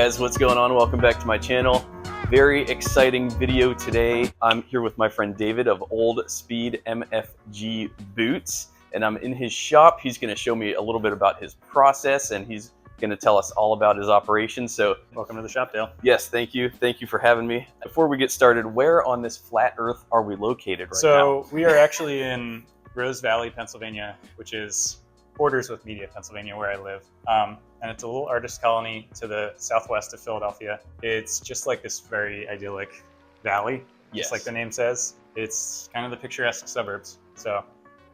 guys, what's going on? Welcome back to my channel. Very exciting video today. I'm here with my friend David of Old Speed MFG Boots, and I'm in his shop. He's going to show me a little bit about his process, and he's going to tell us all about his operation. So welcome to the shop, Dale. Yes, thank you for having me. Before we get started, where on this flat earth are we located right now? So we are actually in Rose Valley, Pennsylvania, which is borders with Media, Pennsylvania, where I live. And it's a little artist colony to the southwest of Philadelphia. It's just like this very idyllic valley, just like the name says. It's kind of the picturesque suburbs. So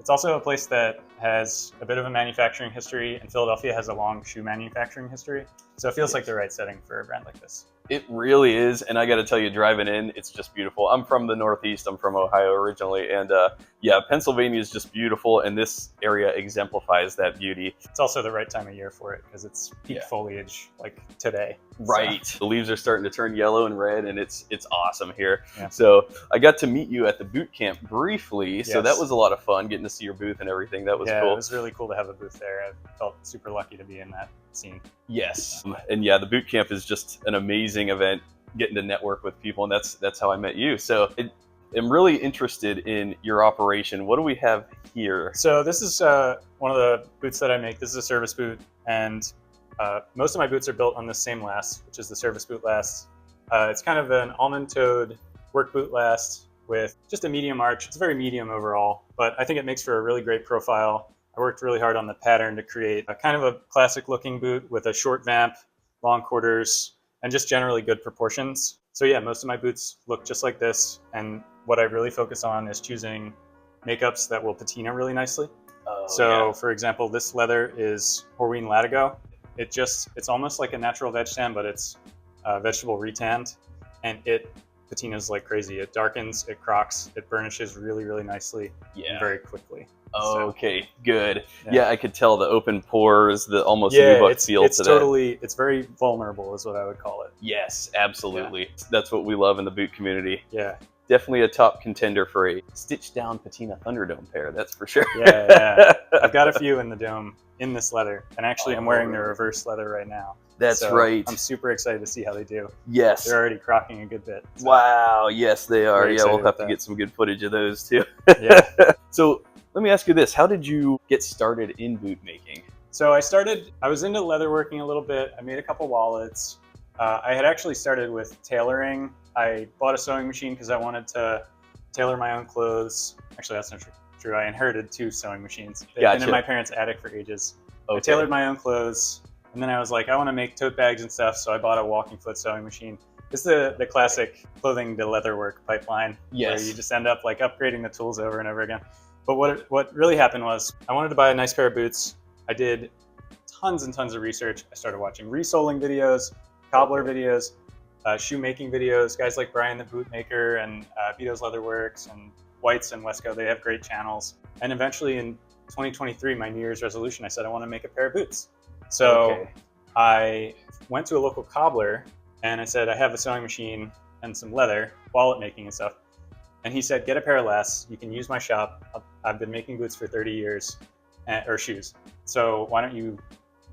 it's also a place that has a bit of a manufacturing history, and Philadelphia has a long shoe manufacturing history. So it feels like the right setting for a brand like this. It really is, and I got to tell you, driving in, it's just beautiful. I'm from the Northeast. I'm from Ohio originally, and yeah, Pennsylvania is just beautiful, and this area exemplifies that beauty. It's also the right time of year for it because it's peak foliage, like today. Right. So the leaves are starting to turn yellow and red, and it's awesome here. Yeah. So I got to meet you at the boot camp briefly, so that was a lot of fun, getting to see your booth and everything. That was cool. It was really cool to have a booth there. I felt super lucky to be in that scene. Yes, and yeah, the boot camp is just an amazing event, getting to network with people, and that's how I met you. So I'm really interested in your operation. What do we have here? So this is one of the boots that I make. This is a service boot, and most of my boots are built on the same last, which is the service boot last. It's kind of an almond-toed work boot last with just a medium arch. It's very medium overall, but I think it makes for a really great profile. I worked really hard on the pattern to create a kind of a classic looking boot with a short vamp, long quarters, and just generally good proportions. So yeah, most of my boots look just like this, and what I really focus on is choosing makeups that will patina really nicely. For example, this leather is Horween Latigo. It's almost like a natural veg tan, but it's vegetable retanned, and it patinas like crazy. It darkens, it crocks, it burnishes really, really nicely and very quickly. Okay, good. Yeah, I could tell the open pores, the almost nubuck feel it's to totally, it's very vulnerable is what I would call it. Yes, absolutely. Yeah. That's what we love in the boot community. Yeah. Definitely a top contender for a stitched down patina Thunderdome pair, that's for sure. Yeah. I've got a few in the dome in this leather, and actually I'm wearing the reverse leather right now. That's right. I'm super excited to see how they do. Yes. They're already crocking a good bit. So wow, yes they are. Yeah, we'll have to get some good footage of those too. Yeah. So let me ask you this, how did you get started in boot making? So I was into leatherworking a little bit. I made a couple wallets. I had actually started with tailoring. I bought a sewing machine because I wanted to tailor my own clothes. Actually, that's not true. I inherited 2 sewing machines. They've been in my parents' attic for ages. I tailored my own clothes, and then I was like, I want to make tote bags and stuff, so I bought a walking foot sewing machine. It's the classic clothing to leatherwork pipeline, where you just end up like upgrading the tools over and over again. But what really happened was I wanted to buy a nice pair of boots. I did tons and tons of research. I started watching resoling videos, cobbler videos, shoemaking videos, guys like Brian the Bootmaker and Vito's Leatherworks and White's and Wesco. They have great channels. And eventually in 2023, my New Year's resolution, I said I want to make a pair of boots. So I went to a local cobbler and I said, I have a sewing machine and some leather, wallet making and stuff. And he said, get a pair of lasts. You can use my shop. I've been making boots for 30 years, or shoes. So why don't you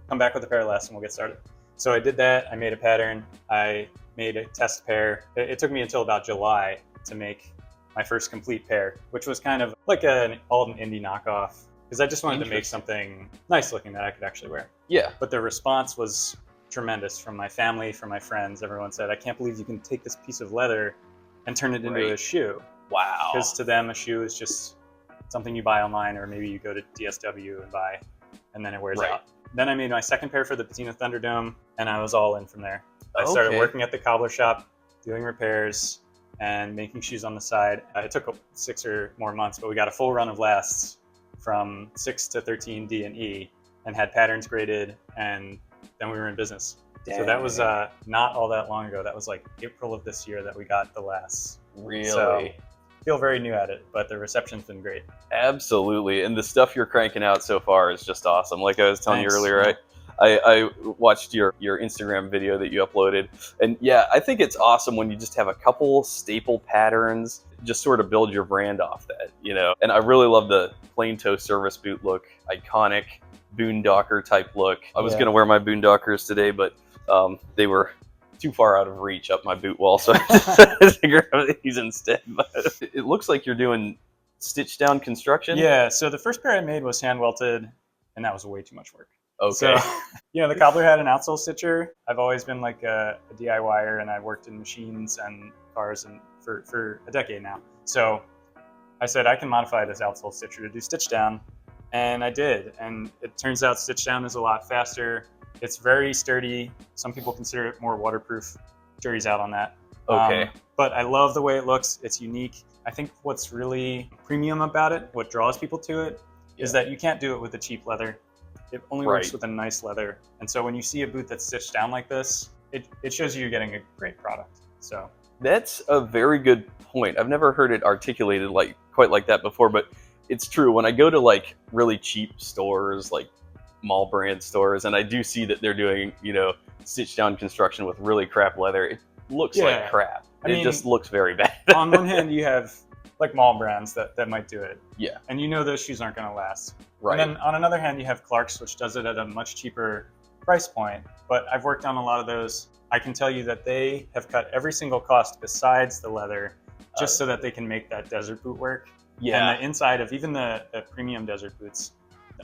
come back with a pair of lasts and we'll get started. So I did that. I made a pattern. I made a test pair. It took me until about July to make my first complete pair, which was kind of like an Alden indie knockoff, because I just wanted to make something nice looking that I could actually wear. Yeah. But the response was tremendous from my family, from my friends. Everyone said, I can't believe you can take this piece of leather and turn it into a shoe. Wow. Because to them, a shoe is just something you buy online, or maybe you go to DSW and buy, and then it wears out. Then I made my second pair for the patina Thunderdome, and I was all in from there. I started working at the cobbler shop, doing repairs, and making shoes on the side. It took 6 or more months, but we got a full run of lasts from 6 to 13 D and E, and had patterns graded, and then we were in business. Dang. So that was not all that long ago. That was like April of this year that we got the lasts. Really? So, feel very new at it, but the reception's been great. Absolutely, and the stuff you're cranking out so far is just awesome. Like I was telling you earlier, I watched your Instagram video that you uploaded, and yeah, I think it's awesome when you just have a couple staple patterns, just sort of build your brand off that, you know. And I really love the plain toe service boot look, iconic boondocker type look. I was gonna wear my boondockers today, but they were too far out of reach up my boot wall, so I figure out these instead. But it looks like you're doing stitch down construction. Yeah, so the first pair I made was hand welted, and that was way too much work. Okay. So, you know, the cobbler had an outsole stitcher. I've always been like a DIYer, and I worked in machines and cars and for a decade now. So I said I can modify this outsole stitcher to do stitch down, and I did. And it turns out stitch down is a lot faster. It's very sturdy. Some people consider it more waterproof. Jury's out on that. Okay. But I love the way it looks. It's unique. I think what's really premium about it, what draws people to it, is that you can't do it with a cheap leather. It only works with a nice leather. And so when you see a boot that's stitched down like this, it shows you you're getting a great product. So that's a very good point. I've never heard it articulated like quite like that before, but it's true. When I go to like really cheap stores, like mall brand stores, and I do see that they're doing, you know, stitch down construction with really crap leather, it looks like crap. I mean, just looks very bad. On one hand, you have like mall brands that might do it. Yeah. And you know those shoes aren't going to last. Right. And then on another hand, you have Clark's, which does it at a much cheaper price point. But I've worked on a lot of those. I can tell you that they have cut every single cost besides the leather, just so that they can make that desert boot work. Yeah. And the inside of even the premium desert boots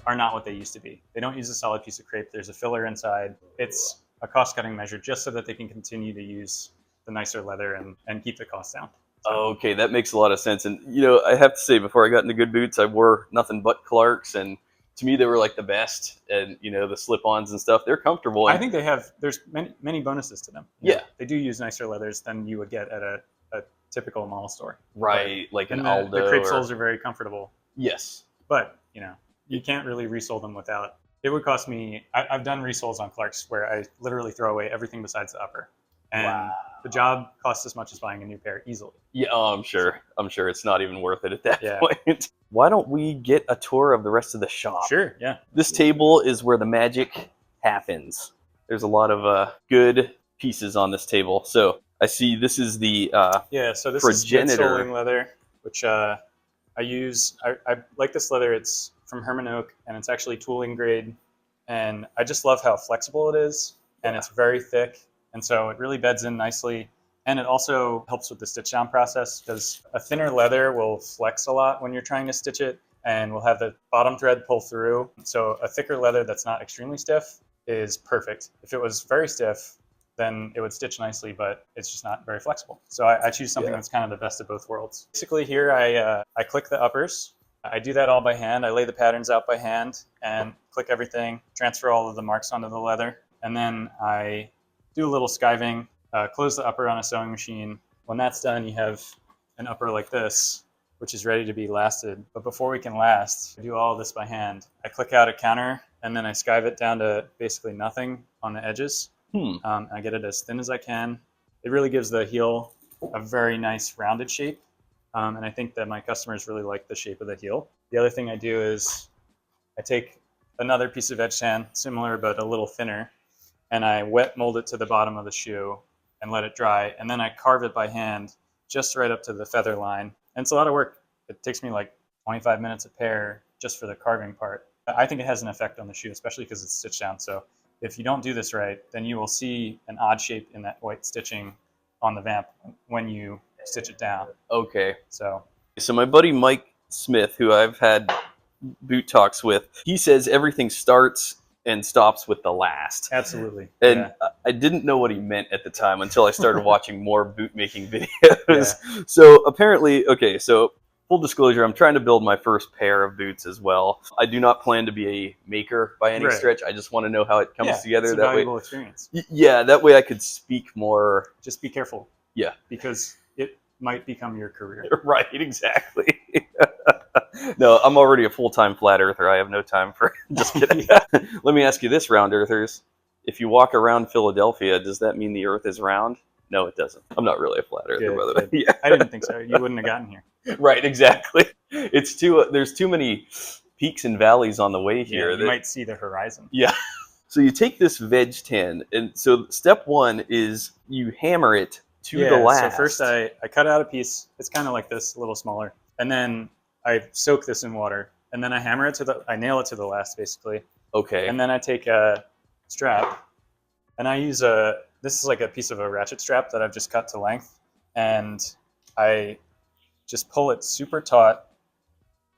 are not what they used to be. They don't use a solid piece of crepe. There's a filler inside. It's a cost-cutting measure just so that they can continue to use the nicer leather and keep the cost down. So. Okay, that makes a lot of sense. And, you know, I have to say, before I got into good boots, I wore nothing but Clark's, and to me, they were like the best. And, you know, the slip-ons and stuff, they're comfortable. I think there's many bonuses to them. You know, they do use nicer leathers than you would get at a typical mall store. Right, like an Aldo. Aldo. The crepe soles are very comfortable. Yes. But, you know, you can't really resole them without. It would cost me, I've done resoles on Clark's where I literally throw away everything besides the upper. And the job costs as much as buying a new pair easily. Yeah, I'm sure it's not even worth it at that point. Why don't we get a tour of the rest of the shop? Sure, yeah. This table is where the magic happens. There's a lot of good pieces on this table. So I see this is the so this progenitor. is soling leather, which I use. I like this leather. It's from Herman Oak, and it's actually tooling grade. And I just love how flexible it is, and it's very thick. And so it really beds in nicely. And it also helps with the stitch down process because a thinner leather will flex a lot when you're trying to stitch it and will have the bottom thread pull through. So a thicker leather that's not extremely stiff is perfect. If it was very stiff, then it would stitch nicely, but it's just not very flexible. So I choose something that's kind of the best of both worlds. Basically here I click the uppers. I do that all by hand. I lay the patterns out by hand and click everything, transfer all of the marks onto the leather. And then I do a little skiving, close the upper on a sewing machine. When that's done, you have an upper like this, which is ready to be lasted. But before we can last, I do all of this by hand. I click out a counter, and then I skive it down to basically nothing on the edges. I get it as thin as I can. It really gives the heel a very nice rounded shape. And I think that my customers really like the shape of the heel. The other thing I do is I take another piece of edge sand, similar but a little thinner, and I wet mold it to the bottom of the shoe and let it dry. And then I carve it by hand just right up to the feather line. And it's a lot of work. It takes me like 25 minutes a pair just for the carving part. I think it has an effect on the shoe, especially because it's stitched down. So if you don't do this right, then you will see an odd shape in that white stitching on the vamp when you stitch it down. Okay. So my buddy Mike Smith, who I've had boot talks with, he says everything starts and stops with the last. Absolutely. And I didn't know what he meant at the time until I started watching more boot making videos. So apparently, okay, so full disclosure, I'm trying to build my first pair of boots as well. I do not plan to be a maker by any stretch. I just want to know how it comes together. It's a valuable experience. Yeah, that way I could speak more. Just be careful. Yeah. Because it might become your career. Right, exactly. No, I'm already a full-time flat earther. I have no time for just kidding. Let me ask you this, round earthers. If you walk around Philadelphia, does that mean the earth is round? No, it doesn't. I'm not really a flat earther, by the way. Yeah. I didn't think so. You wouldn't have gotten here. Right, exactly. It's there's too many peaks and valleys on the way here. You might see the horizon. Yeah. So you take this veg tin, and so step one is you hammer it to the last. So first I cut out a piece. It's kind of like this, a little smaller. And then I soak this in water. And then I hammer it I nail it to the last, basically. Okay. And then I take a strap, and I use a this is like a piece of a ratchet strap that I've just cut to length, and I just pull it super taut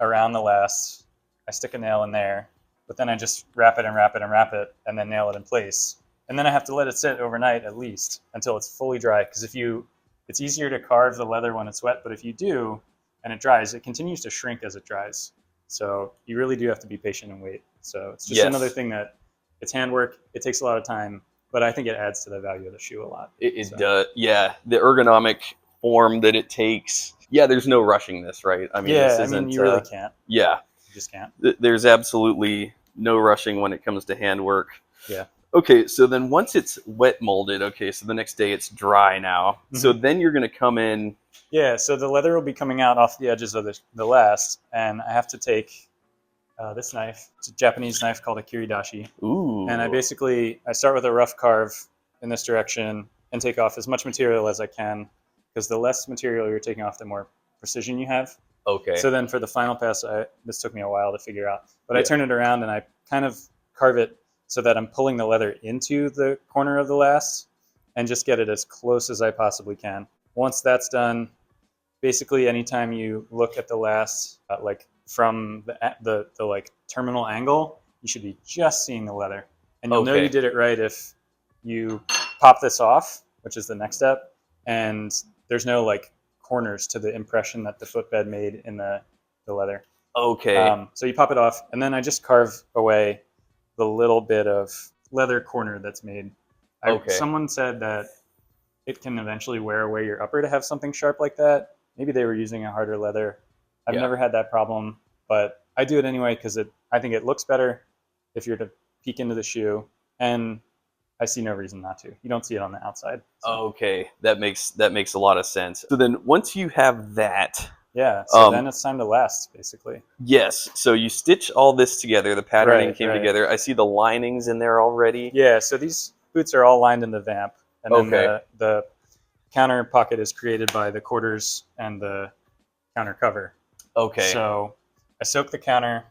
around the last. I stick a nail in there, but then I just wrap it and wrap it and wrap it, and then nail it in place. And then I have to let it sit overnight at least until it's fully dry, because it's easier to carve the leather when it's wet, but if you do and it dries, it continues to shrink as it dries. So you really do have to be patient and wait. So it's just another thing that it's handwork. It takes a lot of time, but I think it adds to the value of the shoe a lot. It does. Yeah. The ergonomic form that it takes. Yeah. There's no rushing this, right? I mean, this isn't, you really can't. Yeah. You just can't. There's absolutely no rushing when it comes to handwork. Yeah. Okay, so then once it's wet molded, okay, so the next day it's dry now. Mm-hmm. So then you're going to come in. Yeah, so the leather will be coming out off the edges of the last, and I have to take this knife. It's a Japanese knife called a kiridashi. Ooh. And I start with a rough carve in this direction and take off as much material as I can, because the less material you're taking off, the more precision you have. Okay. So then for the final pass, this took me a while to figure out, but I turn it around and I kind of carve it so that I'm pulling the leather into the corner of the last and just get it as close as I possibly can. Once that's done, basically anytime you look at the last, like from the like terminal angle, you should be just seeing the leather. And you'll know you did it right if you pop this off, which is the next step, and there's no like corners to the impression that the footbed made in the leather. Okay. So you pop it off, and then I just carve away the little bit of leather corner that's made. Someone said that it can eventually wear away your upper to have something sharp like that. Maybe they were using a harder leather. I've never had that problem, but I do it anyway because I think it looks better if you're to peek into the shoe, and I see no reason not to. You don't see it on the outside. So. Okay, that makes a lot of sense. So then once you have that, so then it's time to last, basically. Yes. So you stitch all this together. The patterning came together. I see the linings in there already. Yeah. So these boots are all lined in the vamp, and then the counter pocket is created by the quarters and the counter cover. Okay. So I soak the counter,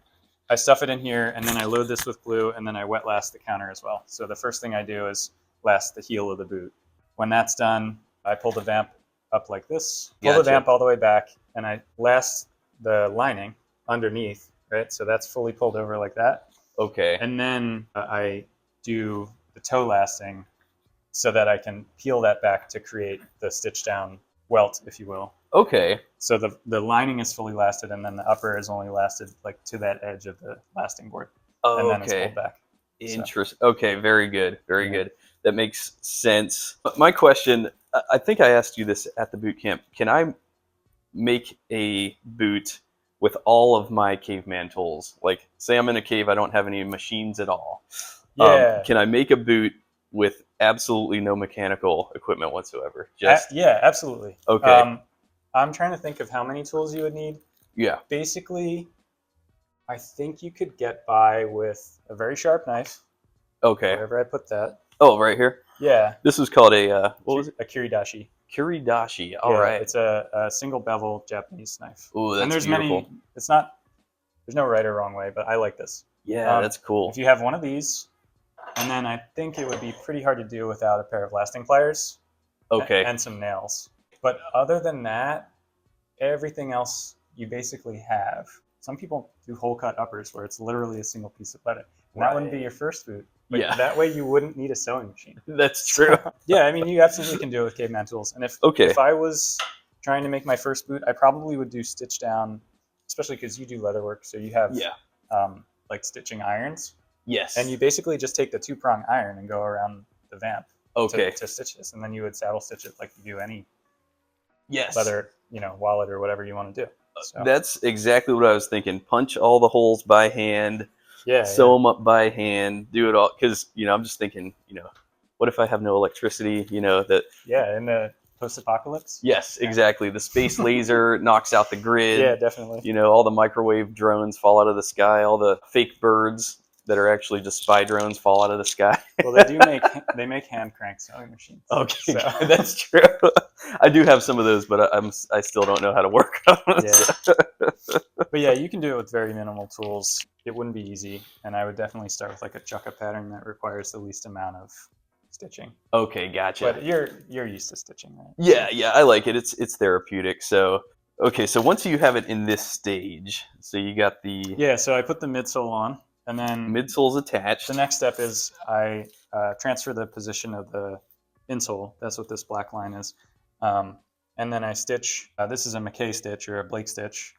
I stuff it in here, and then I load this with glue, and then I wet last the counter as well. So the first thing I do is last the heel of the boot. When that's done, I pull the vamp up like this, pull the vamp all the way back, and I last the lining underneath, right? So that's fully pulled over like that. Okay. And then I do the toe lasting so that I can peel that back to create the stitch down welt, if you will. Okay. So the lining is fully lasted, and then the upper is only lasted like to that edge of the lasting board. And then it's pulled back. Interesting. So. Okay, very good. Very good. That makes sense. My question, I think I asked you this at the boot camp. Can I make a boot with all of my caveman tools? Like, say I'm in a cave, I don't have any machines at all. Yeah. Can I make a boot with absolutely no mechanical equipment whatsoever? Yeah, absolutely. Okay. I'm trying to think of how many tools you would need. Yeah. Basically, I think you could get by with a very sharp knife. Okay. Wherever I put that. Oh, right here? Yeah. This was called a, what was it? A kiridashi. Kiridashi. All right. It's a single bevel Japanese knife. Ooh, that's and there's beautiful. There's no right or wrong way, but I like this. Yeah, that's cool. If you have one of these, and then I think it would be pretty hard to do without a pair of lasting pliers. Okay. And some nails. But other than that, everything else you basically have. Some people do hole cut uppers where it's literally a single piece of leather. And that wouldn't be your first boot. But that way you wouldn't need a sewing machine. That's true. Yeah, I mean, you absolutely can do it with caveman tools. And if I was trying to make my first boot, I probably would do stitch down, especially because you do leather work. So you have like stitching irons. Yes. And you basically just take the 2-prong iron and go around the vamp to stitch this. And then you would saddle stitch it like you do any leather, wallet or whatever you want to do. So. That's exactly what I was thinking. Punch all the holes by hand. Sew them up by hand. Do it all because I'm just thinking. What if I have no electricity? In the post-apocalypse. Yes, exactly. The space laser knocks out the grid. Yeah, definitely. All the microwave drones fall out of the sky. All the fake birds that are actually just spy drones fall out of the sky. Well, they make hand crank sewing machines. Okay, so. That's true. I do have some of those, but I still don't know how to work on them. Yeah. But yeah, you can do it with very minimal tools. It wouldn't be easy, and I would definitely start with like a chukka pattern that requires the least amount of stitching. Okay, gotcha. But you're used to stitching, right? Yeah, yeah, I like it. It's therapeutic. So okay, so once you have it in this stage, so you got the Yeah, so I put the midsole on, and then midsole's attached. the next step is I transfer the position of the insole. That's what this black line is. And then I stitch, this is a McKay stitch or a Blake stitch,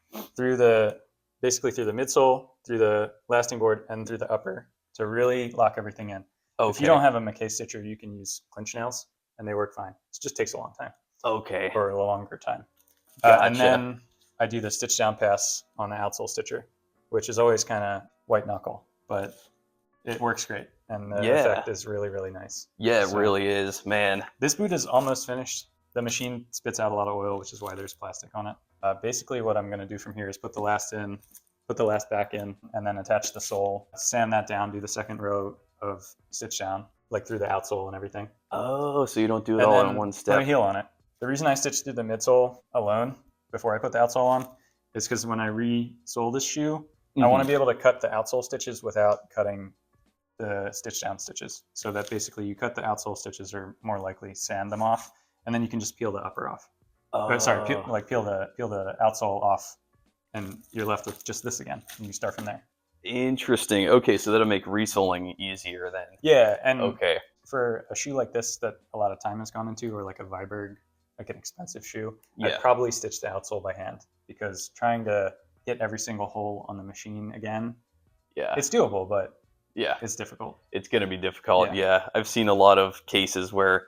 basically through the midsole, through the lasting board, and through the upper to really lock everything in. Okay. If you don't have a McKay stitcher, you can use clinch nails, and they work fine. It just takes a long time. Okay. Or a longer time. Gotcha. And then I do the stitch down pass on the outsole stitcher, which is always kind of white knuckle, but it works great. And the effect is really, really nice. Yeah, it really is, man. This boot is almost finished. The machine spits out a lot of oil, which is why there's plastic on it. Basically what I'm going to do from here is put the last in, put the last back in, and then attach the sole, sand that down, do the second row of stitch down, like through the outsole and everything. Oh, so you don't do it all in one step. Put a heel on it. The reason I stitched through the midsole alone before I put the outsole on is because when I re-sole this shoe, I want to be able to cut the outsole stitches without cutting the stitch down stitches. So that basically you cut the outsole stitches or more likely sand them off, and then you can just peel the upper off. Peel the outsole off, and you're left with just this again, and you start from there. Interesting. Okay, so that'll make resoling easier then. Yeah, and for a shoe like this that a lot of time has gone into, or like a Viberg, like an expensive shoe, I'd probably stitch the outsole by hand, because trying to hit every single hole on the machine again, it's doable, but it's difficult. It's going to be difficult. Yeah. I've seen a lot of cases where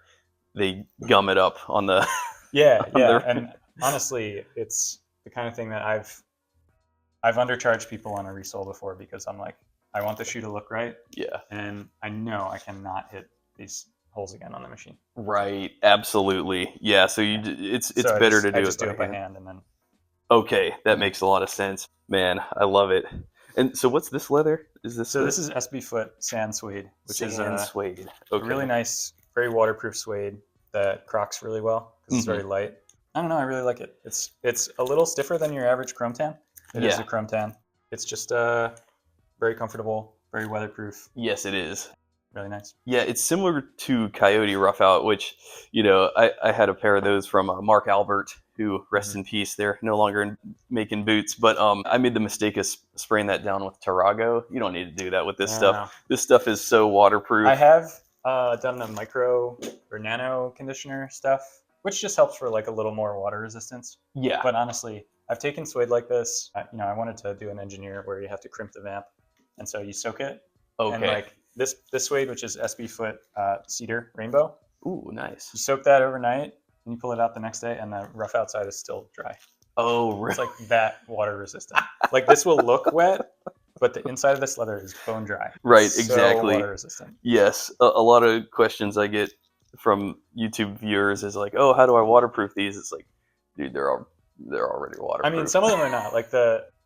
they gum it up on the and honestly, it's the kind of thing that I've undercharged people on a resole before, because I'm like, I want the shoe to look right, and I know I cannot hit these holes again on the machine. Right, absolutely. Yeah, so it's better to do it by hand. And then okay, that makes a lot of sense. Man, I love it. And so what's this leather? Is this this is SB Foot sand suede, which is suede. Really nice, very waterproof suede that crocs really well because it's very light. I don't know, I really like it. It's a little stiffer than your average chrome tan. It is a chrome tan. It's just very comfortable, very weatherproof. Yes, it is. Really nice. Yeah, it's similar to Coyote Rough Out, which, you know, I had a pair of those from Mark Albert, who, rest in peace, they're no longer making boots. But I made the mistake of spraying that down with Tarago. You don't need to do that with this stuff. No. This stuff is so waterproof. I have done the micro or nano conditioner stuff, which just helps for like a little more water resistance. Yeah. But honestly, I've taken suede like this. You know, I wanted to do an engineer where you have to crimp the vamp, and so you soak it. Okay. And like this suede, which is SB Foot Cedar Rainbow. Ooh, nice. You soak that overnight, and you pull it out the next day, and the rough outside is still dry. Oh, really? It's like that water resistant. Like this will look wet, but the inside of this leather is bone dry. Right, it's exactly. So water resistant. Yes, a lot of questions I get from YouTube viewers is like, oh, how do I waterproof these? It's like, dude, they're already waterproof. I mean, some of them are not. Like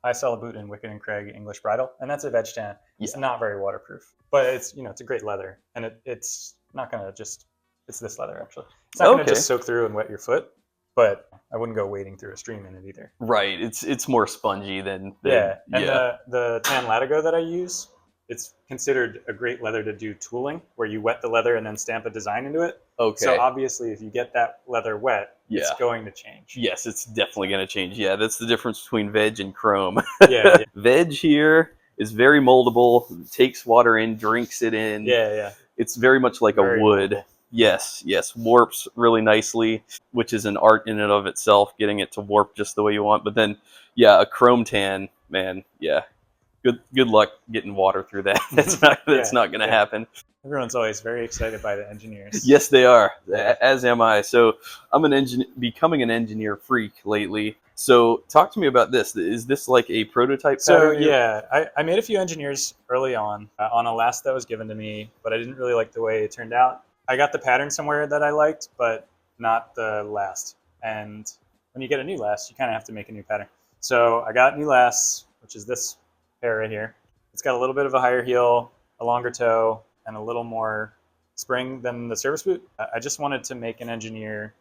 I sell a boot in Wicked and Craig English Bridle, and that's a veg tan. It's not very waterproof, but it's, you know, it's a great leather, and it's not gonna just, it's this leather actually. It's not gonna just soak through and wet your foot, but I wouldn't go wading through a stream in it either. Right, it's more spongy than the tan Latigo that I use, it's considered a great leather to do tooling, where you wet the leather and then stamp a design into it. Okay. So obviously, if you get that leather wet, it's going to change. Yes, it's definitely going to change. Yeah, that's the difference between veg and chrome. Yeah. Veg here is very moldable, takes water in, drinks it in. Yeah. It's very much like a wood. Moldable. Yes, warps really nicely, which is an art in and of itself, getting it to warp just the way you want. But then, a chrome tan, man, good luck getting water through that. That's not going to happen. Everyone's always very excited by the engineers. Yes, they are, as am I. So I'm becoming an engineer freak lately. So talk to me about this. Is this like a prototype pattern? So I made a few engineers early on a last that was given to me, but I didn't really like the way it turned out. I got the pattern somewhere that I liked, but not the last. And when you get a new last, you kind of have to make a new pattern. So I got new lasts, which is this pair right here. It's got a little bit of a higher heel, a longer toe, and a little more spring than the service boot. I just wanted to make an engineer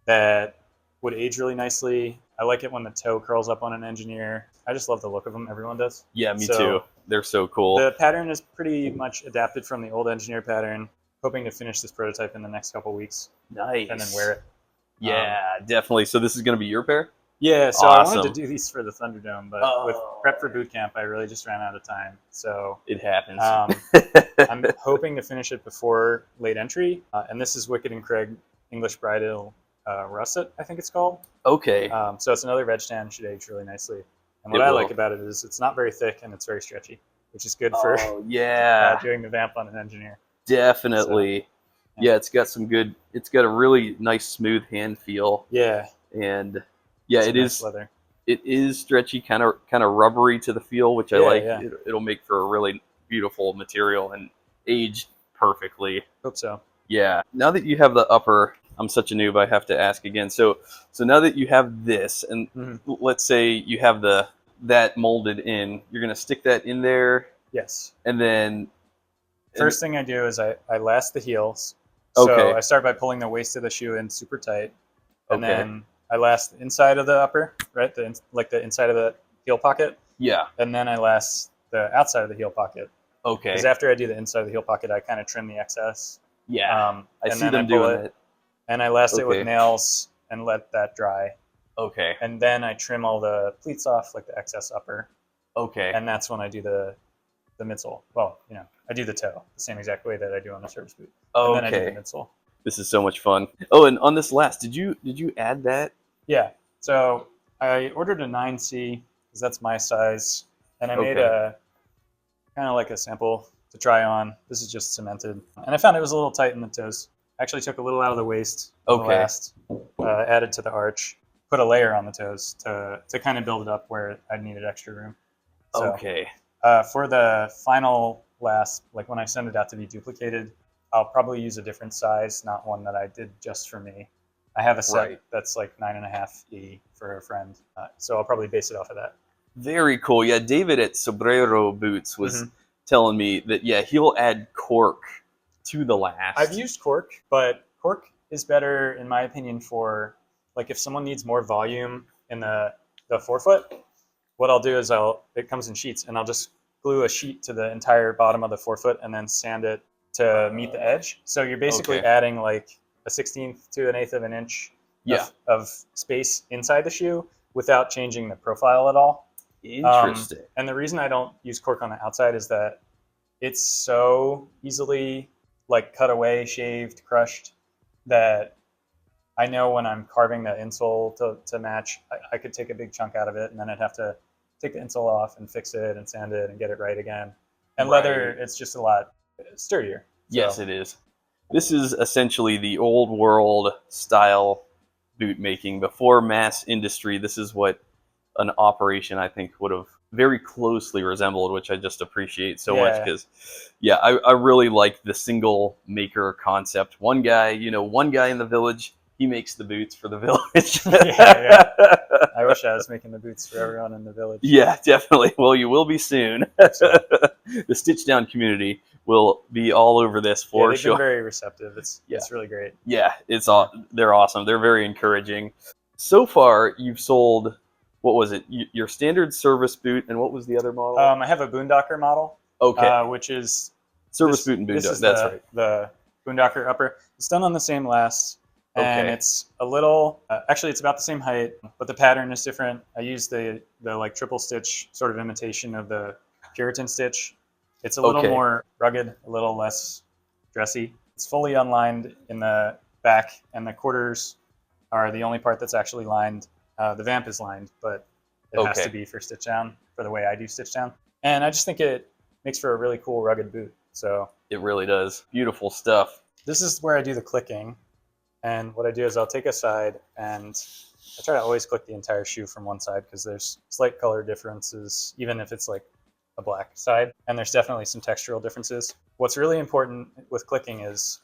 that would age really nicely. I like it when the toe curls up on an engineer. I just love the look of them. Everyone does. Yeah, me too. They're so cool. The pattern is pretty much adapted from the old engineer pattern. hoping to finish this prototype in the next couple weeks. Nice. And then wear it. Yeah, definitely. So this is going to be your pair? Yeah, so Awesome. I wanted to do these for the Thunderdome, but with prep for boot camp, I really just ran out of time. So it happens. I'm hoping to finish it before late entry. And this is Wicked and Craig English Bridal Russet, I think it's called. Okay. So it's another veg tan, should age really nicely. And what I like about it is it's not very thick and it's very stretchy, which is good for doing the vamp on an engineer. Definitely. So, yeah, it's got a really nice smooth hand feel. Yeah. And yeah, it is leather. It is stretchy, kind of rubbery to the feel, which I like. Yeah. It'll make for a really beautiful material and age perfectly. Hope so. Yeah. Now that you have the upper, I'm such a noob, I have to ask again. So now that you have this, and let's say you have that molded in, you're gonna stick that in there. Yes. And then first thing I do is I last the heels. So I start by pulling the waist of the shoe in super tight, and then I last the inside of the upper, right? The inside of the heel pocket. Yeah. And then I last the outside of the heel pocket. Okay. Because after I do the inside of the heel pocket, I kind of trim the excess. Yeah. I see them doing it. And I last it with nails and let that dry. Okay. And then I trim all the pleats off, like the excess upper. Okay. And that's when I do the midsole. Well, I do the toe the same exact way that I do on the service boot. And then I do the midsole. This is so much fun. Oh, and on this last, did you add that? Yeah. So I ordered a 9C because that's my size, and I made a kind of like a sample to try on. This is just cemented, and I found it was a little tight in the toes. I actually took a little out of the waist. The last, added to the arch, put a layer on the toes to kind of build it up where I needed extra room. So, for the final last, like when I send it out to be duplicated, I'll probably use a different size, not one that I did just for me. I have a set that's like 9.5E for a friend, so I'll probably base it off of that. Very cool. Yeah, David at Sombrero Boots was telling me that, he'll add cork to the last. I've used cork, but cork is better, in my opinion, for like if someone needs more volume in the forefoot, what I'll do is it comes in sheets, and I'll just glue a sheet to the entire bottom of the forefoot and then sand it to meet the edge. So you're basically adding like a 1/16 to 1/8 of an inch of space inside the shoe without changing the profile at all. Interesting. And the reason I don't use cork on the outside is that it's so easily like cut away, shaved, crushed, that I know when I'm carving the insole to match, I could take a big chunk out of it, and then I'd have to take the insole off and fix it and sand it and get it right again. And leather, it's just a lot sturdier. Yes, it is. This is essentially the old world style boot making before mass industry. This is what an operation I think would have very closely resembled, which I just appreciate so much because, I really like the single maker concept. One guy in the village, he makes the boots for the village. I wish I was making the boots for everyone in the village. Yeah, definitely. Well, you will be soon. The Stitch Down community will be all over this for they've been very receptive. It's really great. Yeah, they're awesome. They're very encouraging. So far, you've sold, what was it? Your standard service boot, and what was the other model? I have a Boondocker model. Which is service boot and Boondocker. That's right. The Boondocker upper. It's done on the same last. And it's a little, actually it's about the same height, but the pattern is different. I use the like triple stitch sort of imitation of the Puritan stitch. It's a little more rugged, a little less dressy. It's fully unlined in the back, and the quarters are the only part that's actually lined. The vamp is lined, but it has to be for stitch down, for the way I do stitch down. And I just think it makes for a really cool rugged boot. So it really does. Beautiful stuff. This is where I do the clicking. And what I do is I'll take a side, and I try to always click the entire shoe from one side because there's slight color differences, even if it's like a black side. And there's definitely some textural differences. What's really important with clicking is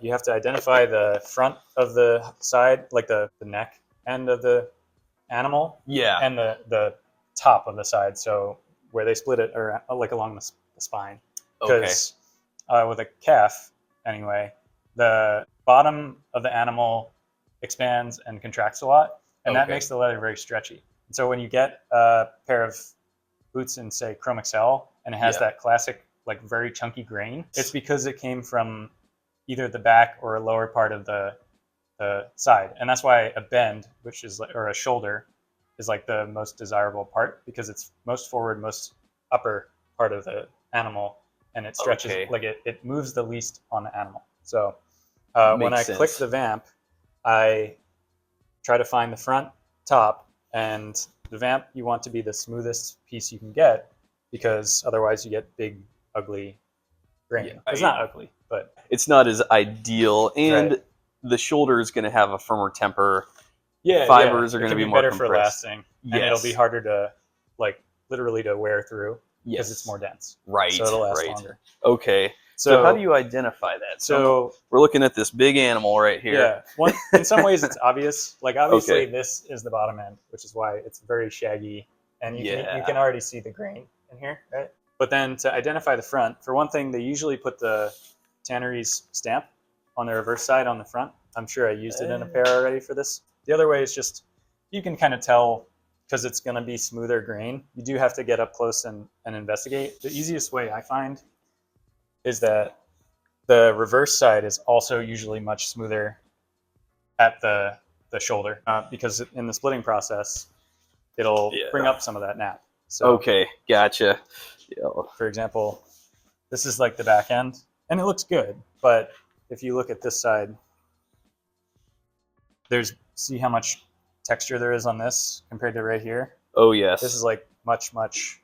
you have to identify the front of the side, like the neck end of the animal, and the top of the side. So where they split it, or like along the spine. Because with a calf, anyway, the bottom of the animal expands and contracts a lot, and that makes the leather very stretchy. And so when you get a pair of boots in, say, Chrome Excel, and it has that classic, like very chunky grain, it's because it came from either the back or a lower part of the side. And that's why a bend, which is or a shoulder, is like the most desirable part, because it's most forward, most upper part of the animal, and it stretches like it moves the least on the animal. So when I click the vamp, I try to find the front top, and the vamp you want to be the smoothest piece you can get, because otherwise you get big, ugly grain. Yeah, it's not ugly, but it's not as ideal, and the shoulder is going to have a firmer temper. Yeah, fibers are going to be more better compressed. For lasting, and it'll be harder to literally to wear through because it's more dense. Right. So it'll last longer. Okay. So how do you identify that? So we're looking at this big animal right here. Yeah. In some ways it's obvious. Like obviously this is the bottom end, which is why it's very shaggy, and you can already see the grain in here, right? But then to identify the front, for one thing, they usually put the tannery's stamp on the reverse side on the front. I'm sure I used it in a pair already for this. The other way is just, you can kind of tell, because it's going to be smoother grain. You do have to get up close and investigate. The easiest way I find is that the reverse side is also usually much smoother at the shoulder, because in the splitting process, it'll bring up some of that nap. So, okay, gotcha. Yeah. For example, this is like the back end, and it looks good, but if you look at this side, see how much texture there is on this compared to right here? Oh, yes. This is like much, much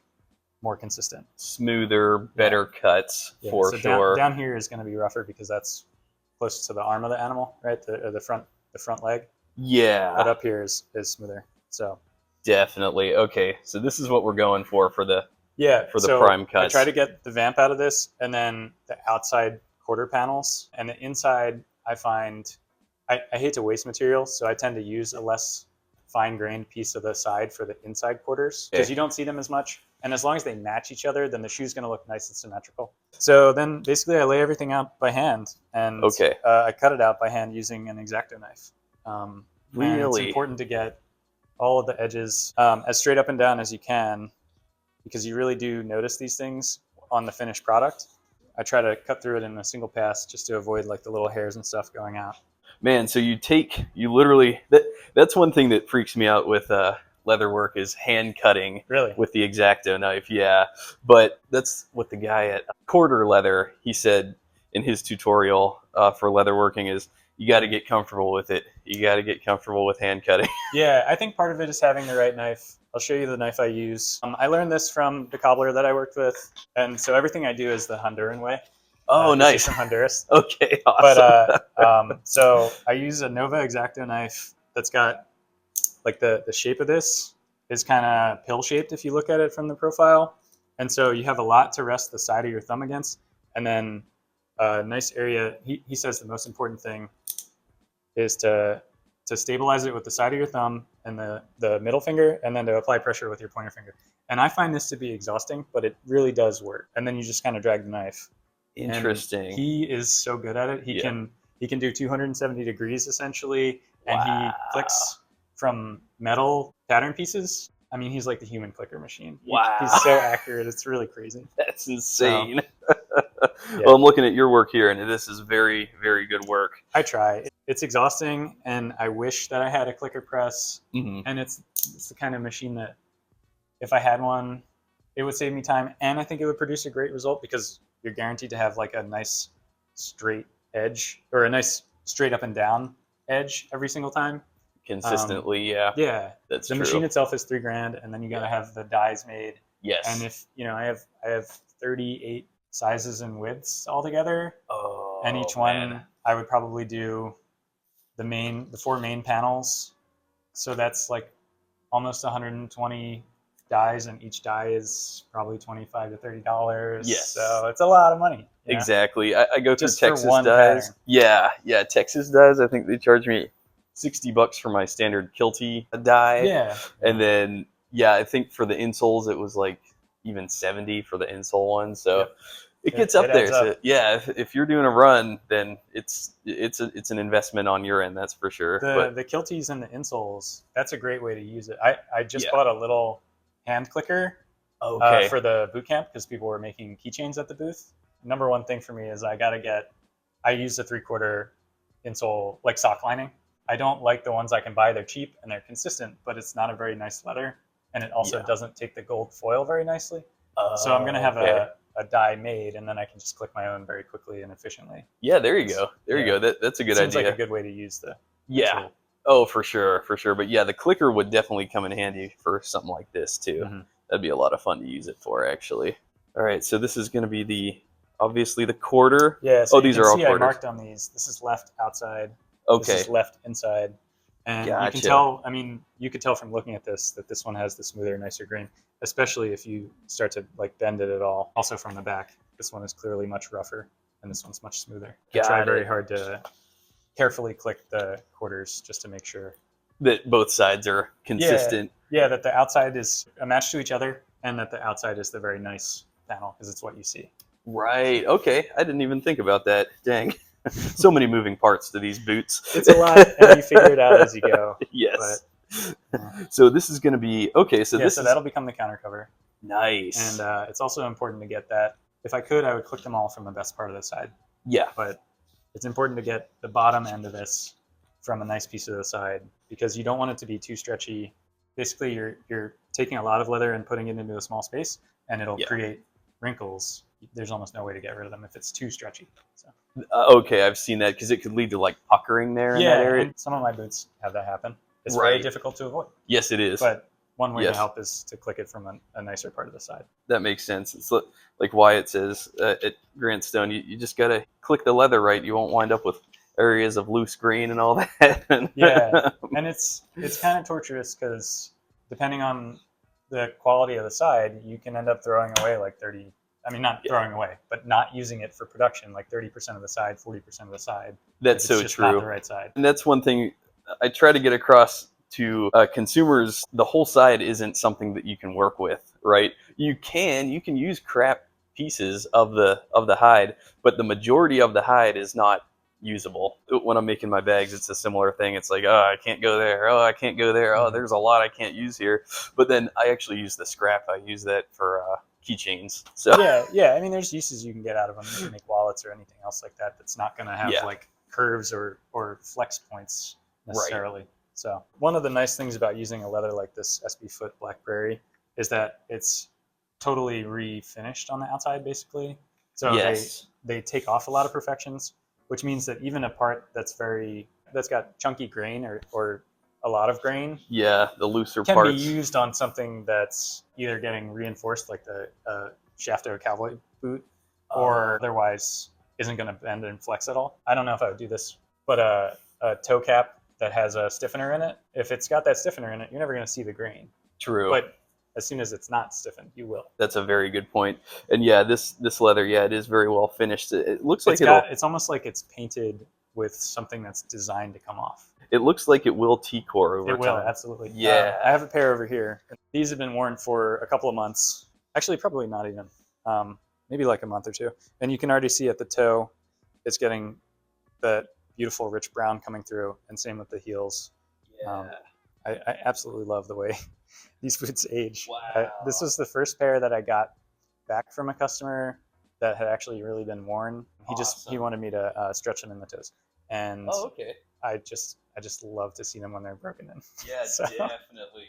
more consistent. Smoother, better cuts, for sure. Down here is going to be rougher because that's close to the arm of the animal, right? The front leg. Yeah. But up here is smoother. So definitely. Okay. So this is what we're going for the the prime cuts. I try to get the vamp out of this, and then the outside quarter panels, and the inside I find I hate to waste material, so I tend to use a less fine-grained piece of the side for the inside quarters, because you don't see them as much. And as long as they match each other, then the shoe's going to look nice and symmetrical. So then basically I lay everything out by hand, and I cut it out by hand using an X-Acto knife. Really? And it's important to get all of the edges as straight up and down as you can, because you really do notice these things on the finished product. I try to cut through it in a single pass just to avoid like the little hairs and stuff going out. Man, so you literally, that's one thing that freaks me out with leather work, is hand cutting. Really? With the X-Acto knife, yeah. But that's what the guy at Quarter Leather, he said in his tutorial for leather working, is you got to get comfortable with it. You got to get comfortable with hand cutting. Yeah, I think part of it is having the right knife. I'll show you the knife I use. I learned this from the cobbler that I worked with, and so everything I do is the Honduran way. Oh, nice. From Honduras. Okay, awesome. But so I use a Nova X-Acto knife that's got like the shape of this is kind of pill shaped if you look at it from the profile, and so you have a lot to rest the side of your thumb against, and then a nice area. He says the most important thing is to stabilize it with the side of your thumb and the middle finger, and then to apply pressure with your pointer finger. And I find this to be exhausting, but it really does work. And then you just kind of drag the knife. Interesting. And he is so good at it. He can do 270 degrees essentially, and he clicks from metal pattern pieces. I mean, he's like the human clicker machine. Wow. He's so accurate. It's really crazy. That's insane. Well, I'm looking at your work here, and this is very, very good work. I try. It's exhausting, and I wish that I had a clicker press. Mm-hmm. And it's the kind of machine that if I had one, it would save me time, and I think it would produce a great result, because you're guaranteed to have like a nice straight edge, or a nice straight up and down edge every single time. Consistently, yeah. That's the true. machine itself is $3,000, and then you got to have the dies made. Yes. And if I have 38 sizes and widths altogether. Oh, and each one I would probably do the 4 main panels. So that's like almost 120 dies, and each die is probably $25 to $30. Yes. So it's a lot of money. Exactly. I go through Just Texas for one dies. pattern. Yeah. Texas dies. I think they charge me $60 for my standard kilty die. Yeah. And then I think for the insoles it was like even $70 for the insole one. So it gets up there. So, if you're doing a run, then it's an investment on your end, that's for sure. The kilties and the insoles, that's a great way to use it. I just bought a little hand clicker for the boot camp, because people were making keychains at the booth. Number one thing for me is I got to get I use a 3/4 insole, like sock lining. I don't like the ones I can buy. They're cheap and they're consistent, but it's not a very nice leather. And it also doesn't take the gold foil very nicely. So I'm going to have a die made, and then I can just click my own very quickly and efficiently. Yeah, there you go. There you go. That's a good idea. Seems like a good way to use the tool. Oh, for sure, for sure. But yeah, the clicker would definitely come in handy for something like this too. That'd be a lot of fun to use it for, actually. All right, so this is going to be obviously the quarter. Yeah. So these are all quarters. I marked on these. This is left outside. Okay. This is left inside. And you can tell, I mean, you could tell from looking at this that this one has the smoother, nicer grain, especially if you start to like bend it at all. Also from the back, this one is clearly much rougher and this one's much smoother. I try very hard to carefully click the quarters just to make sure that both sides are consistent. Yeah, that the outside is a match to each other and that the outside is the very nice panel because it's what you see. Right. Okay. I didn't even think about that. Dang. So many moving parts to these boots. It's a lot, and you figure it out as you go. Yes. But, so this is going to be okay. So that'll become the counter cover. Nice. And it's also important to get that. If I could, I would click them all from the best part of the side. Yeah. But it's important to get the bottom end of this from a nice piece of the side because you don't want it to be too stretchy. Basically, you're taking a lot of leather and putting it into a small space, and it'll create wrinkles. There's almost no way to get rid of them if it's too stretchy. So. Okay, I've seen that because it could lead to like puckering there in that area. Some of my boots have that happen. It's very difficult to avoid. Yes, it is. But one way to help is to click it from a nicer part of the side. That makes sense. It's like Wyatt says at Grant Stone, you just got to click the leather right. You won't wind up with areas of loose grain and all that. And it's kind of torturous because depending on the quality of the side, you can end up throwing away like 30. I mean, not throwing away, but not using it for production, like 30% of the side, 40% of the side. That's so just true. Not the right side. And that's one thing I try to get across to consumers. The whole side isn't something that you can work with, right? You can use crap pieces of the hide, but the majority of the hide is not usable. When I'm making my bags, it's a similar thing. It's like, oh, I can't go there. Oh, I can't go there. Oh, there's a lot I can't use here. But then I actually use the scrap. I use that for keychains. So yeah. I mean, there's uses you can get out of them. You can make wallets or anything else like that. That's not going to have like curves or flex points necessarily. Right. So one of the nice things about using a leather like this SB Foot Black Prairie is that it's totally refinished on the outside, basically. So they take off a lot of perfections, which means that even a part that's got chunky grain or a lot of grain, the looser can parts be used on something that's either getting reinforced, like the shaft of a cowboy boot, or otherwise isn't going to bend and flex at all. I don't know if I would do this, but a toe cap that has a stiffener in it, if it's got that stiffener in it, you're never going to see the grain. True. But as soon as it's not stiffened, you will. That's a very good point. And this leather, it is very well finished. It looks like it's almost like it's painted with something that's designed to come off. It looks like it will T-core over time. It will, absolutely. Yeah. I have a pair over here. These have been worn for a couple of months. Actually, probably not even. Maybe like a month or two. And you can already see at the toe, it's getting that beautiful rich brown coming through, and same with the heels. Yeah. I absolutely love the way these boots age. Wow. This was the first pair that I got back from a customer that had actually really been worn. He wanted me to stretch them in the toes. And I just love to see them when they're broken in. Yeah, so, definitely.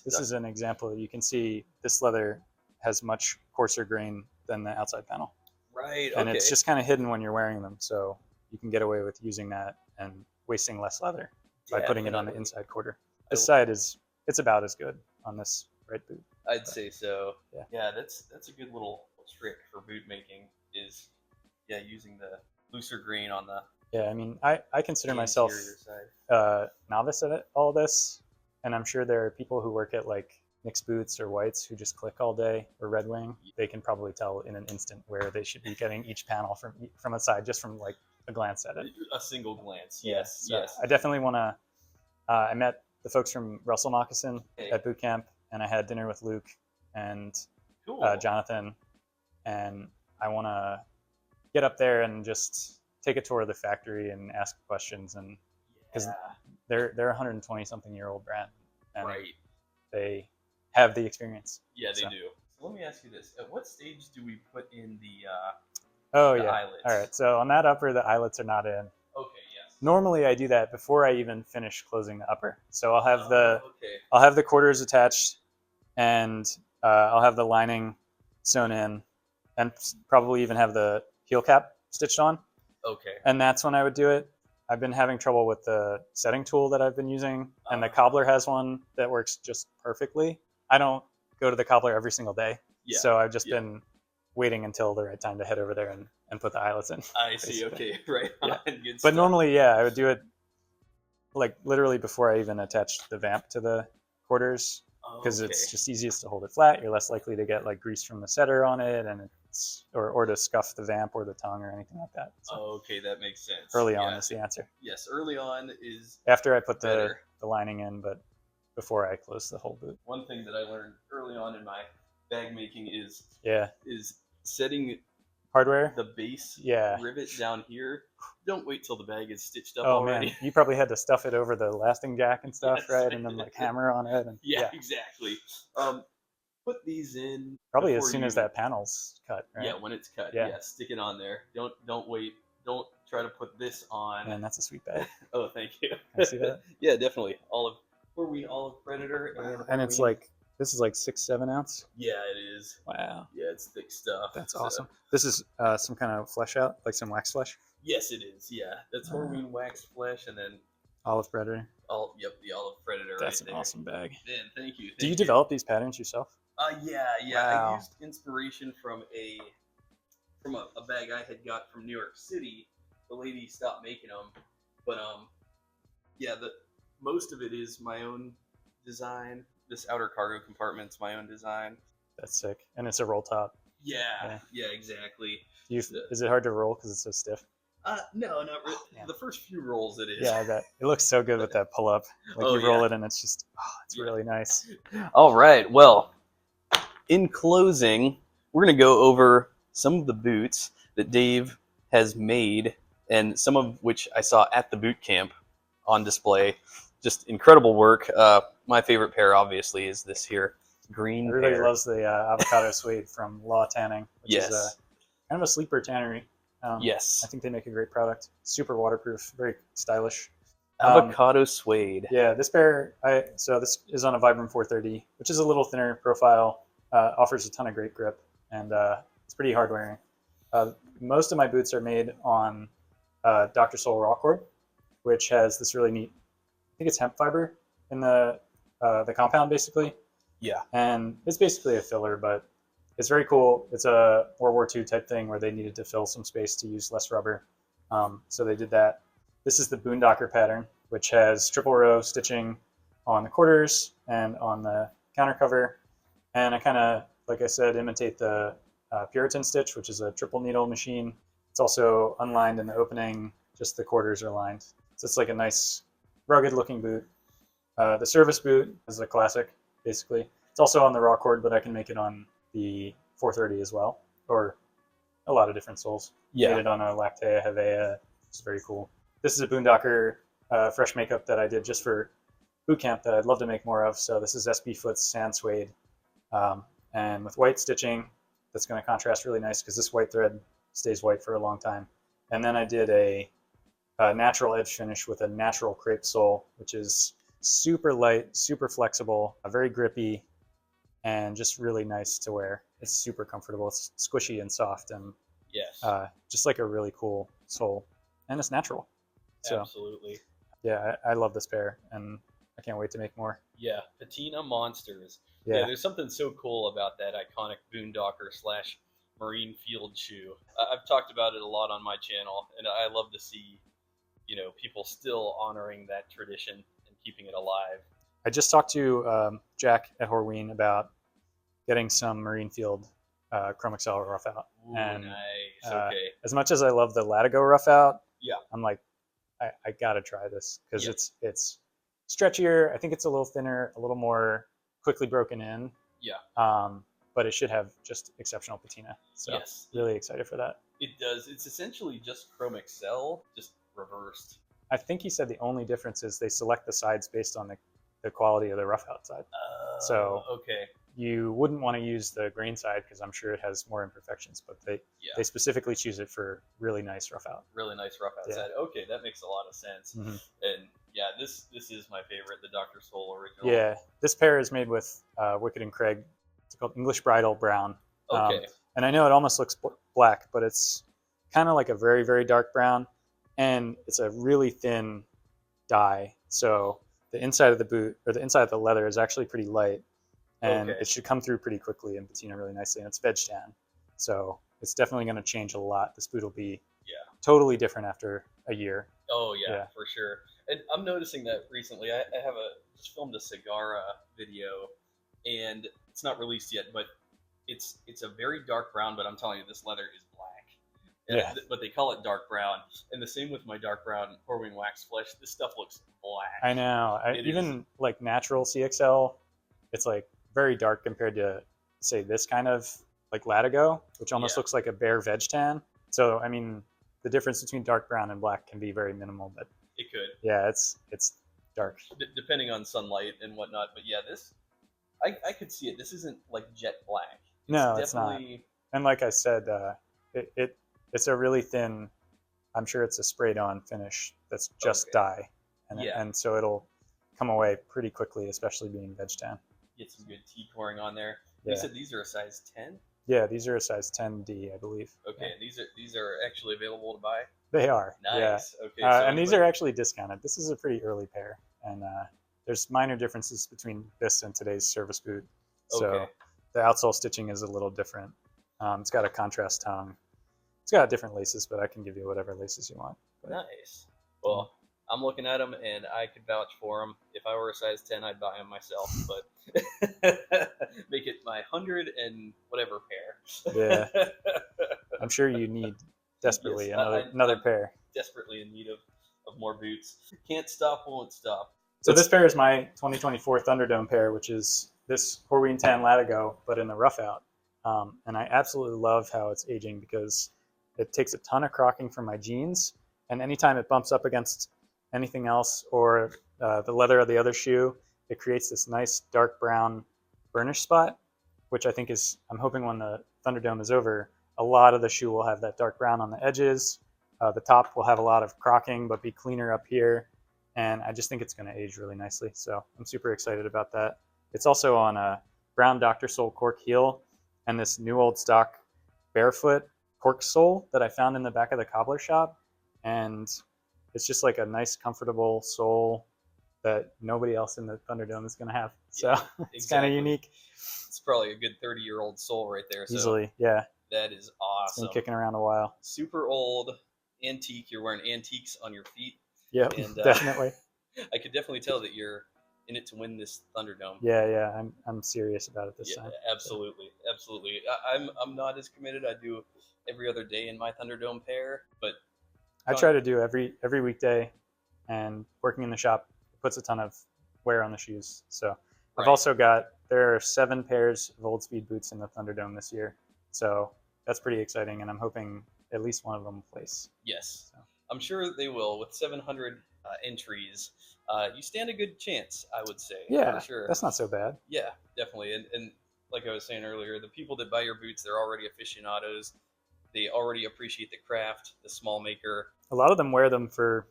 This is an example. You can see this leather has much coarser grain than the outside panel. Right. And it's just kind of hidden when you're wearing them, so you can get away with using that and wasting less leather by putting it on the inside quarter. This side it's about as good on this right boot. I'd say so. Yeah, that's a good little trick for boot making is using the looser grain on the I mean, I consider myself novice at all this, and I'm sure there are people who work at like Nick's Boots or White's who just click all day, or Red Wing. They can probably tell in an instant where they should be getting each panel from a side just from like a glance at it. A single glance. Yes. I definitely want to. I met the folks from Russell Moccasin at boot camp, and I had dinner with Luke and Jonathan, and I want to get up there and just take a tour of the factory and ask questions, and because they're 120 something year old brand, and they have the experience. Yeah, they do. So let me ask you this: at what stage do we put in the Oh the yeah. eyelets. All right. So on that upper, the eyelets are not in. Okay, yes. Normally I do that before I even finish closing the upper. So I'll have okay. I'll have the quarters attached, and I'll have the lining sewn in, and probably even have the heel cap stitched on. Okay. And that's when I would do it. I've been having trouble with the setting tool that I've been using, and the cobbler has one that works just perfectly. I don't go to the cobbler every single day, so I've just been waiting until the right time to head over there and put the eyelets in. I see. Okay, right. Yeah. Good But stuff. normally, yeah, I would do it like literally before I even attached the vamp to the quarters, because it's just easiest to hold it flat. You're less likely to get like grease from the setter on it, and it's or to scuff the vamp or the tongue or anything like that. So okay, that makes sense. early on is the answer. Yes, early on is After I put the better. lining in, but before I close the whole boot. One thing that I learned early on in my bag making is setting Hardware. the base Yeah. rivet down here. Don't wait till the bag is stitched up Oh already. man, you probably had to stuff it over the lasting jack and stuff, Yes, right? I And then did. like hammer on it. And, Yeah, exactly. Put these in probably as before soon as you- that panel's cut, right? Yeah, when it's cut. Yeah. Yeah, stick it on there. Don't wait. Don't try to put this on. Man, that's a sweet bag. Oh, thank you. I see that. Yeah, definitely. Olive Predator. And it's Horween. like, this is like 6-7 ounce. Yeah, it is. Wow. Yeah, it's thick stuff. That's So- awesome. This is some kind of flesh out, like some wax flesh. Yes, it is. Yeah, that's Horween wax flesh, and then Olive Predator. the Olive Predator. That's right an there. awesome bag. Man, thank you. Do you develop these patterns yourself? Yeah. Wow. I used inspiration from a bag I had got from New York City. The lady stopped making them, but most of it is my own design. This outer cargo compartment's my own design. That's sick. And it's a roll top. Yeah, exactly. Is it hard to roll because it's so stiff? No, not really. Yeah. The first few rolls it is. Yeah, I bet. It looks so good with that pull up. Like you roll it and it's just, it's really nice. All right. Well, in closing, we're going to go over some of the boots that Dave has made, and some of which I saw at the boot camp on display. Just incredible work. My favorite pair, obviously, is this here green Everybody pair. loves the avocado suede from Law Tanning, which is Yes. kind of a sleeper tannery. Yes. I think they make a great product. Super waterproof, very stylish. Avocado suede. Yeah, this pair, so this is on a Vibram 430, which is a little thinner profile, offers a ton of great grip, and it's pretty hard wearing. Most of my boots are made on Dr. Soul raw cord, which has this really neat, I think it's hemp fiber in the compound basically. Yeah. And it's basically a filler, but it's very cool. It's a World War II type thing where they needed to fill some space to use less rubber. So they did that. This is the Boondocker pattern, which has triple row stitching on the quarters and on the counter cover. And I kind of, like I said, imitate the Puritan stitch, which is a triple needle machine. It's also unlined in the opening, just the quarters are lined. So it's like a nice rugged looking boot. The service boot is a classic, basically. It's also on the raw cord, but I can make it on the 430 as well, or a lot of different soles. Yeah. Made it on a Lactea Hevea. It's very cool. This is a Boondocker fresh makeup that I did just for boot camp that I'd love to make more of. So this is SB Foot's Sand Suede, and with white stitching that's going to contrast really nice because this white thread stays white for a long time. And then I did a natural edge finish with a natural crepe sole, which is super light, super flexible, very grippy, and just really nice to wear. It's super comfortable. It's squishy and soft, and Yes. just like a really cool sole, and it's natural. So Absolutely. yeah, I love this pair, and I can't wait to make more. Yeah. Patina Monsters. Yeah, There's something so cool about that iconic Boondocker / Marine Field shoe. I've talked about it a lot on my channel, and I love to see, people still honoring that tradition and keeping it alive. I just talked to Jack at Horween about getting some Marine Field Chrome Excel rough out. Ooh, And, nice. Okay. As much as I love the Latigo rough out, Yeah. I'm like, I gotta try this because Yeah. it's stretchier. I think it's a little thinner, a little more quickly broken in. Yeah. But it should have just exceptional patina. So Yes. really excited for that. It does. It's essentially just Chrome Excel, just reversed. I think he said the only difference is they select the sides based on the quality of the rough out side. So okay. you wouldn't want to use the grain side because I'm sure it has more imperfections, but they specifically choose it for really nice rough out. Really nice rough outside. Yeah. Okay, that makes a lot of sense. And yeah, this is my favorite, the Dr. Soul original. Yeah, this pair is made with Wicked and Craig. It's called English Bridal Brown. Okay. And I know it almost looks black, but it's kind of like a very, very dark brown, and it's a really thin dye. So the inside of the boot, or the inside of the leather, is actually pretty light, and it should come through pretty quickly and patina really nicely. And it's veg tan, so it's definitely going to change a lot. This boot will be totally different after a year. Oh yeah, for sure. And I'm noticing that recently. I have just filmed a Sagara video, and it's not released yet, but it's a very dark brown. But I'm telling you, this leather is black. But they call it dark brown. And the same with my dark brown Horween wax flesh. This stuff looks black. I know. Even like natural CXL, it's like very dark compared to, say, this kind of like Latigo, which almost looks like a bare veg tan. So I mean, the difference between dark brown and black can be very minimal, but it could. Yeah, it's dark. Depending on sunlight and whatnot. But yeah, this I could see it. This isn't like jet black. It's not. And like I said, it's a really thin. I'm sure it's a sprayed on finish that's just dye, and so it'll come away pretty quickly, especially being veg tan. Get some good T-coring on there. You said these are a size 10? Yeah, these are a size 10D, I believe. Okay, and these are actually available to buy? They are. Nice. Yeah. Okay. So and these are actually discounted. This is a pretty early pair, and there's minor differences between this and today's service boot. So the outsole stitching is a little different. It's got a contrast tongue. It's got different laces, but I can give you whatever laces you want. Nice. Well, I'm looking at them, and I could vouch for them. If I were a size 10, I'd buy them myself, but make it my 100 and whatever pair. Yeah. I'm sure you need desperately another pair. Desperately in need of more boots. Can't stop, won't stop. So this pair is my 2024 Thunderdome pair, which is this Horween Tan Latigo, but in the rough out. And I absolutely love how it's aging because it takes a ton of crocking from my jeans, and anytime it bumps up against anything else or the leather of the other shoe, it creates this nice dark brown burnish spot, which I think is, I'm hoping when the Thunderdome is over, a lot of the shoe will have that dark brown on the edges. The top will have a lot of crocking, but be cleaner up here. And I just think it's going to age really nicely. So I'm super excited about that. It's also on a brown Dr. Soul cork heel and this new old stock barefoot cork sole that I found in the back of the cobbler shop. And it's just like a nice, comfortable sole that nobody else in the Thunderdome is going to have. So it's kind of unique. It's probably a good 30-year-old sole right there. So easily, yeah. That is awesome. It's been kicking around a while. Super old, antique. You're wearing antiques on your feet. Yeah, definitely. I could definitely tell that you're in it to win this Thunderdome. Yeah. I'm serious about it this time. Absolutely. I'm not as committed. I do every other day in my Thunderdome pair, but I try to do every weekday, and working in the shop puts a ton of wear on the shoes. So I've also there are 7 pairs of Old Speed boots in the Thunderdome this year. So that's pretty exciting, and I'm hoping at least one of them will place. Yes, so I'm sure they will. With 700 entries, you stand a good chance, I would say. Yeah, for sure. That's not so bad. Yeah, definitely. And like I was saying earlier, the people that buy your boots, they're already aficionados. They already appreciate the craft, the small maker. A lot of them wear them for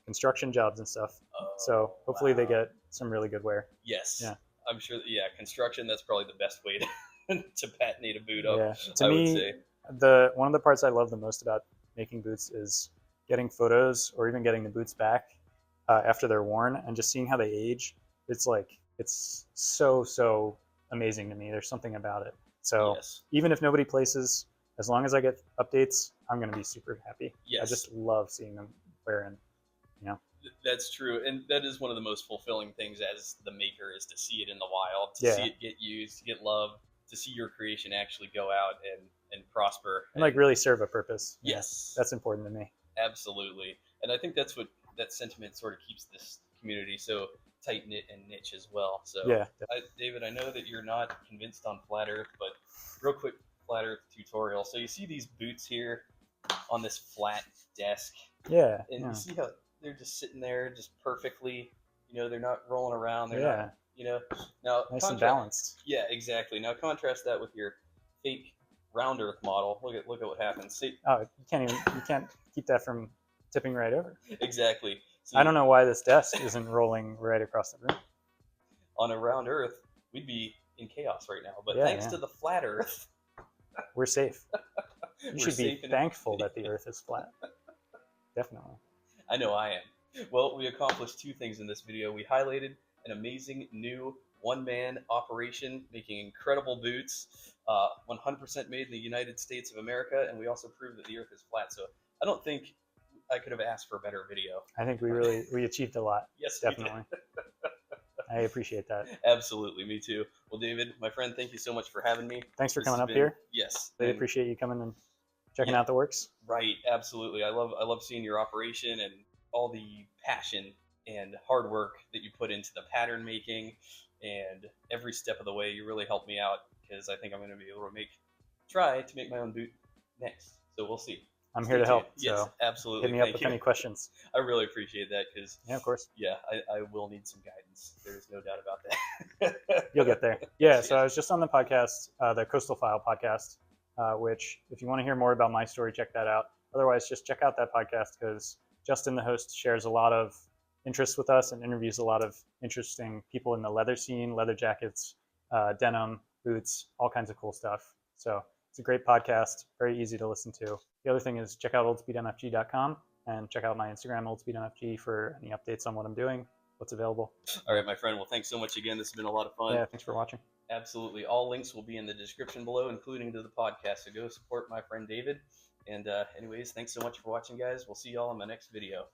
construction jobs and stuff. So hopefully they get some really good wear. Yes. Yeah. I'm sure. Yeah, construction, that's probably the best way to patinate a boot up. Yeah. To me, one of the parts I love the most about making boots is getting photos or even getting the boots back after they're worn and just seeing how they age. It's so amazing to me. There's something about it. So even if nobody places, as long as I get updates, I'm going to be super happy. Yes. I just love seeing them wearing, That's true. And that is one of the most fulfilling things as the maker, is to see it in the wild, to see it get used, to get loved, to see your creation actually go out and prosper. And like really serve a purpose. Yes. That's important to me. Absolutely. And I think that's what that sentiment sort of keeps this community so tight-knit and niche as well. So David, I know that you're not convinced on flat earth, but real quick flat earth tutorial. So you see these boots here on this flat desk. Yeah. And you see how they're just sitting there just perfectly, they're not rolling around. They're you know. Now, Nice and balanced. Yeah, exactly. Now contrast that with your fake round earth model. Look at what happens. See? Oh, you can't keep that from tipping right over. Exactly. So I don't know why this desk isn't rolling right across the room. on a round earth, we'd be in chaos right now. But Yeah, thanks to the flat earth, we're safe. You we're should be safe and thankful that the earth is flat. Definitely. I know I am. Well, we accomplished two things in this video. We highlighted an amazing new one-man operation making incredible boots, 100% made in the United States of America, and we also proved that the earth is flat. So I don't think I could have asked for a better video. I think we achieved a lot. Yes, definitely. I appreciate that. Absolutely, me too. Well, David, my friend, thank you so much for having me. Thanks for This coming has up been- here. Yes. Really and- appreciate you coming and checking Yeah. out the works. Right, absolutely. I love seeing your operation and all the passion and hard work that you put into the pattern making and every step of the way. You really helped me out because I think I'm going to be able to try to make my own boot next. So we'll see. I'm Stay here to help. tuned. Yes, So absolutely. hit me up Thank with you. any questions. I really appreciate that because, Yeah, of course. yeah, I will need some guidance. There's no doubt about that. You'll get there. Yeah, so I was just on the podcast, the Coastal File podcast, which if you want to hear more about my story, check that out. Otherwise, just check out that podcast because Justin, the host, shares a lot of interest with us and interviews a lot of interesting people in the leather scene, leather jackets, denim, boots, all kinds of cool stuff. So it's a great podcast, very easy to listen to. The other thing is check out oldspeedmfg.com and check out my Instagram, oldspeedmfg, for any updates on what I'm doing, what's available. All right, my friend. Well, thanks so much again. This has been a lot of fun. Yeah, thanks for watching. Absolutely. All links will be in the description below, including to the podcast. So go support my friend David. And anyways, thanks so much for watching, guys. We'll see y'all in my next video.